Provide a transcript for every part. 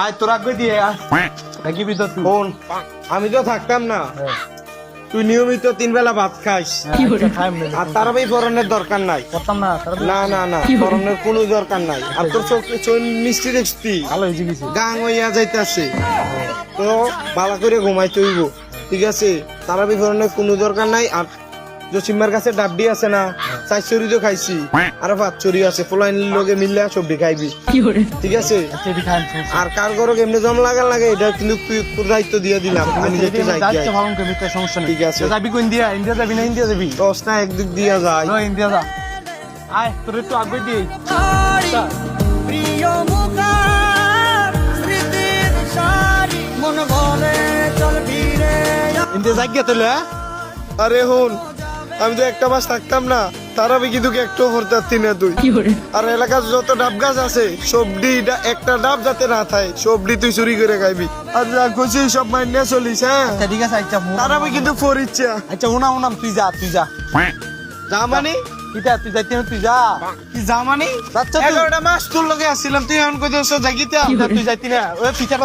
আয় তোর আগে দিয়ে নাকি ভিতর ফোন আমি তো থাকতাম না, তুই নিয়মিত 3 বেলা ভাত খাইস আর তারাবি ফরনের দরকার নাই। করতাম না না না না, ফরনের কোনো দরকার নাই। আর তোর চোখ মিষ্টি দেখছি ভালো হয়েছে কিছু গাং হইয়া যাইতেছে, তো ভালো করে ঘুমাইতে হইব, ঠিক আছে? তারাবি ফরনের কোনো দরকার নাই। আর জসিমার কাছে ডাবডি আছে না, চাইচুরি তো খাইছি, আর 5 চুরি আছে, পোলাইনের লগে মিললে সবজি খাইবি, ঠিক আছে? আর কার ঘরে কেমনে জম লাগে এটা কিন্তু তুই তোর দায়িত্ব দিয়ে দিলাম, আমি যেতে যাই সমস্যা নেই। ঠিক আছে। যাবি কোন ইন্ডিয়া ইন্ডিয়া যাবি না ইন্ডিয়া যাবি? দশ না একদিক দিয়া যায়। ইন্ডিয়া যা, আয় তোর একটু আগে দিয়ে প্রিয় মুখার স্মৃতির সারি মন বলে চল ফিরে ইন্ডিয়া যাই গিয়ে তোলে। আরে হন, আমি তো একটা মাস থাকতাম না, তারাবি কিন্তু একটু ভরতে না তুই। আর এলাকার যত ডাব গাছ আছে সবডি একটা ডাব যাতে না থাকে, সবডি তুই চুরি করে খাইবি। আর যা খুশি সব মাইনে চলিস, হ্যাঁ? আচ্ছা ঠিক আছে, আচ্ছা তারাবি কিন্তু ফোর ইচ্ছা। আচ্ছা উনাম তুই যা যা মানে কিটা তুই যাইতে তুই যা কি যা মানে? আচ্ছা তুই 11টা মাস তোর লগে আসছিলাম, তুই এখন কই দিছস জাগিতে? তুই যাইতি না ওই পিছা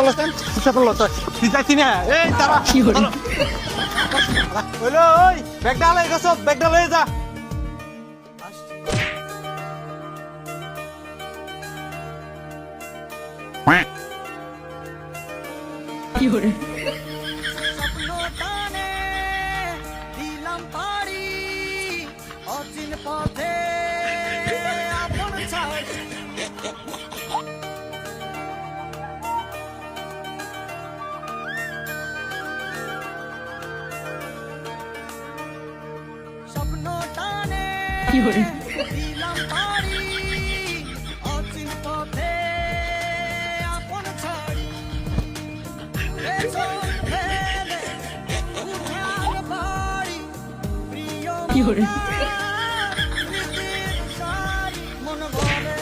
পারলো তুই যাইতি না। এই তারা হইলো ওই ব্যাগটা লয়ে গেছ, ব্যাগটা লয়ে যা। স্বপ্ন টানে দিলাম পাড়ি অচিন পথে আপন ছাড়ি স্বপ্ন টানে দিলাম পাড়ি অচিন পথে আপন ছাড়ি পেছন ফেলে উঠে আর বাড়ি প্রিয় মুখার স্মৃতির সারি মন বলে